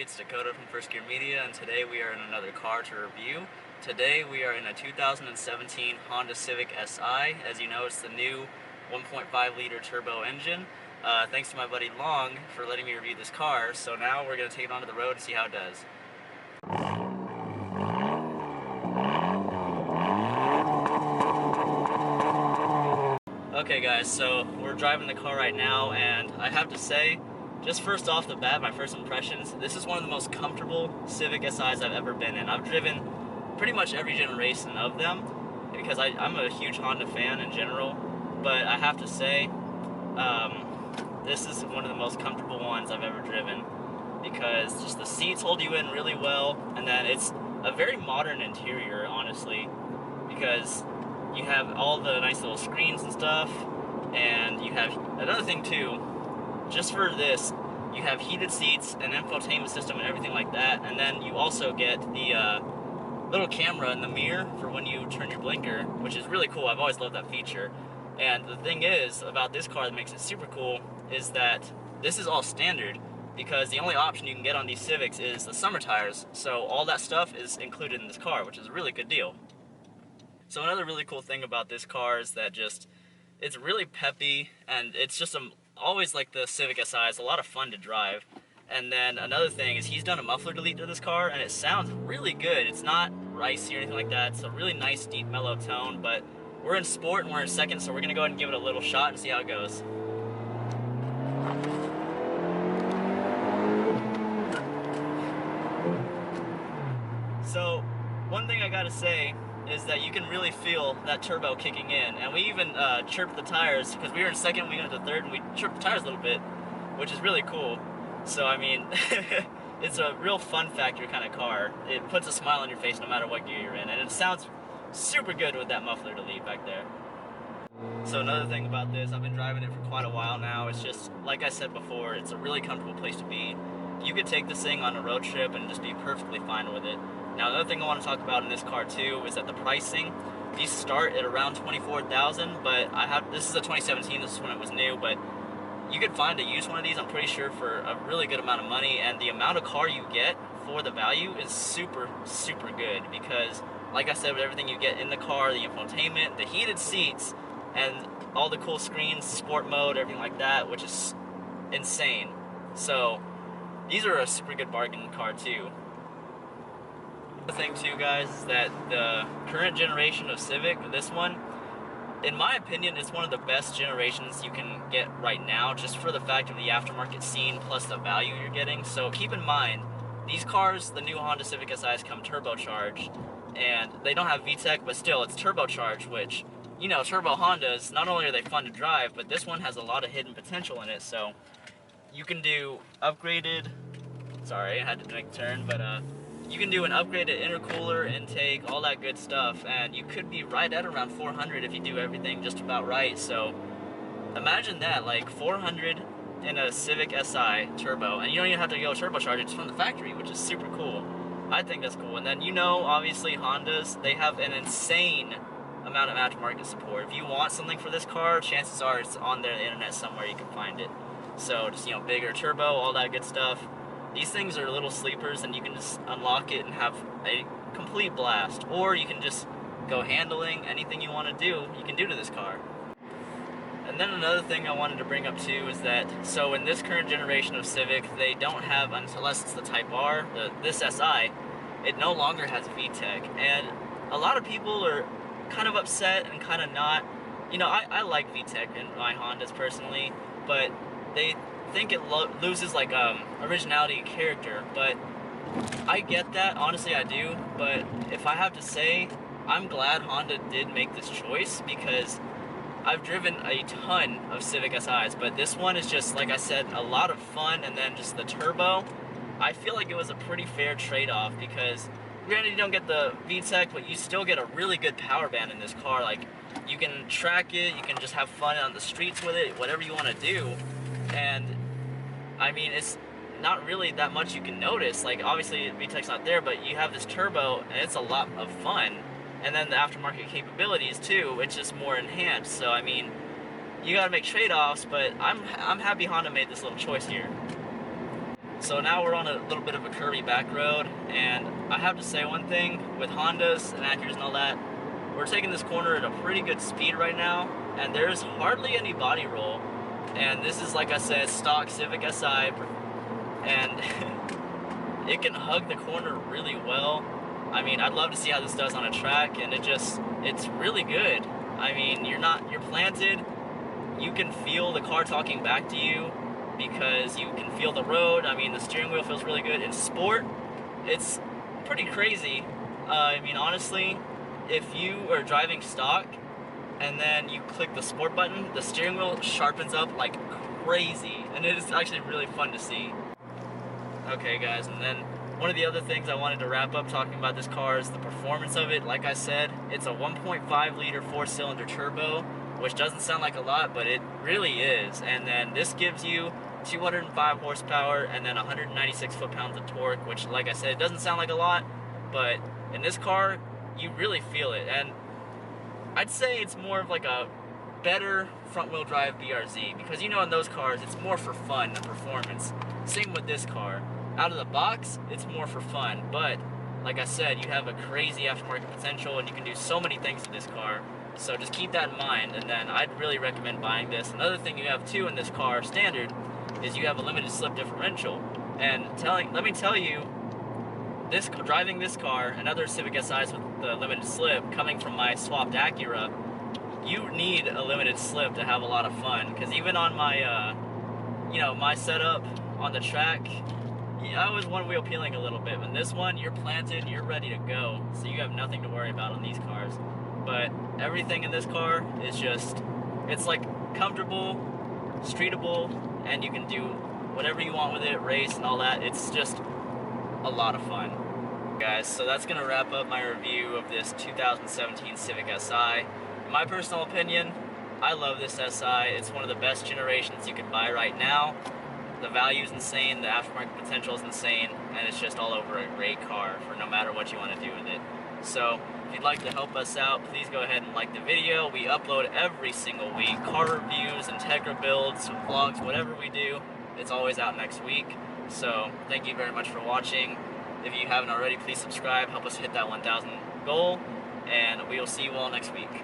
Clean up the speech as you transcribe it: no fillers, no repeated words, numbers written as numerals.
it's Dakota from First Gear Media, and today we are in another car to review. Today we are in a 2017 Honda Civic Si. As you know, it's the new 1.5 liter turbo engine. Thanks to my buddy Long for letting me review this car. So now we're going to take it onto the road and see how it does. Okay guys, so we're driving the car right now, and I have to say, just first off the bat, my first impressions, this is one of the most comfortable Civic SIs I've ever been in. I've driven pretty much every generation of them because I'm a huge Honda fan in general, but I have to say, this is one of the most comfortable ones I've ever driven because just the seats hold you in really well, and then it's a very modern interior, honestly, because you have all the nice little screens and stuff, and you have another thing too, just for this, you have heated seats, an infotainment system and everything like that, and then you also get the little camera in the mirror for when you turn your blinker, which is really cool. I've always loved that feature. And the thing is, about this car that makes it super cool is that this is all standard, because the only option you can get on these Civics is the summer tires, so all that stuff is included in this car, which is a really good deal. So another really cool thing about this car is that it's really peppy, and it's just always like the Civic Si, it's a lot of fun to drive. And then another thing is he's done a muffler delete to this car, and it sounds really good. It's not ricey or anything like that. It's a really nice, deep, mellow tone, but we're in sport and we're in second, so we're gonna go ahead and give it a little shot and see how it goes. So, one thing I gotta say is that you can really feel that turbo kicking in, and we even chirped the tires, because we were in second, we went into third, and we chirped the tires a little bit, which is really cool. So I mean, it's a real fun factor kind of car. It puts a smile on your face no matter what gear you're in, and it sounds super good with that muffler delete back there. So another thing about this, I've been driving it for quite a while now, it's just, like I said before, it's a really comfortable place to be. You could take this thing on a road trip and just be perfectly fine with it. Now, another thing I want to talk about in this car too is that the pricing, these start at around $24,000, but this is a 2017, this is when it was new, but you could find a used one of these, I'm pretty sure, for a really good amount of money, and the amount of car you get for the value is super, super good, because, like I said, with everything you get in the car, the infotainment, the heated seats, and all the cool screens, sport mode, everything like that, which is insane. So, these are a super good bargain car too. The thing too, guys, is that the current generation of Civic, this one, in my opinion, is one of the best generations you can get right now, just for the fact of the aftermarket scene plus the value you're getting. So keep in mind, these cars, the new Honda Civic SIs, come turbocharged, and they don't have VTEC, but still, it's turbocharged, which, you know, turbo Hondas, not only are they fun to drive, but this one has a lot of hidden potential in it. So you can do upgraded, sorry, I had to make a turn, but you can do an upgraded intercooler, intake, all that good stuff, and you could be right at around 400 if you do everything just about right. So imagine that, like 400 in a Civic Si turbo, and you don't even have to go turbocharge, it's from the factory, which is super cool. I think that's cool. And then, you know, obviously Hondas, they have an insane amount of aftermarket support. If you want something for this car, chances are it's on the internet somewhere, you can find it. So just, you know, bigger turbo, all that good stuff. These things are little sleepers, and you can just unlock it and have a complete blast. Or you can just go handling, anything you want to do, you can do to this car. And then another thing I wanted to bring up too is that, so in this current generation of Civic, they don't have, unless it's the Type R, this SI, it no longer has VTEC. And a lot of people are kind of upset and kind of not. You know, I like VTEC in my Hondas personally, but they think it loses like originality and character, but I get that, honestly I do. But if I have to say, I'm glad Honda did make this choice, because I've driven a ton of Civic SIs, but this one is just, like I said, a lot of fun. And then just the turbo, I feel like it was a pretty fair trade-off, because granted you don't get the VTEC, but you still get a really good power band in this car. Like, you can track it, you can just have fun on the streets with it, whatever you want to do. And I mean, it's not really that much you can notice. Like, obviously VTEC's not there, but you have this turbo and it's a lot of fun. And then the aftermarket capabilities too, it's just more enhanced. So I mean, you gotta make trade-offs, but I'm happy Honda made this little choice here. So now we're on a little bit of a curvy back road, and I have to say one thing, with Hondas and Acuras and all that, we're taking this corner at a pretty good speed right now, and there's hardly any body roll. And this is, like I said, stock Civic Si, and it can hug the corner really well. I mean, I'd love to see how this does on a track, and it's really good. I mean, you're planted, you can feel the car talking back to you, because you can feel the road. I mean, the steering wheel feels really good. In sport, it's pretty crazy. I mean, honestly, if you are driving stock and then you click the sport button, the steering wheel sharpens up like crazy, and it is actually really fun to see. Okay guys, and then one of the other things I wanted to wrap up talking about this car is the performance of it. Like I said, it's a 1.5 liter 4-cylinder turbo, which doesn't sound like a lot, but it really is. And then this gives you 205 horsepower and then 196 foot-pounds of torque, which, like I said, it doesn't sound like a lot, but in this car, you really feel it. And I'd say it's more of like a better front-wheel drive BRZ, because you know in those cars, it's more for fun than performance. Same with this car. Out of the box, it's more for fun, but like I said, you have a crazy aftermarket potential and you can do so many things with this car. So just keep that in mind, and then I'd really recommend buying this. Another thing you have too in this car, standard, is you have a limited slip differential. And let me tell you, driving this car and other Civic SIs with the limited slip, coming from my swapped Acura, you need a limited slip to have a lot of fun. Because even on my, my setup on the track, I was one wheel peeling a little bit. But this one, you're planted, you're ready to go, so you have nothing to worry about on these cars. But everything in this car is just, it's like comfortable, streetable, and you can do whatever you want with it, race and all that. It's just a lot of fun. Guys, so that's gonna wrap up my review of this 2017 Civic Si. In my personal opinion, I love this SI. It's one of the best generations you can buy right now. The value is insane, the aftermarket potential is insane, and it's just all over a great car for no matter what you want to do with it. So, if you'd like to help us out, please go ahead and like the video. We upload every single week, car reviews, Integra builds, vlogs, whatever we do, it's always out next week. So, thank you very much for watching. If you haven't already, please subscribe, help us hit that 1,000 goal, and we will see you all next week.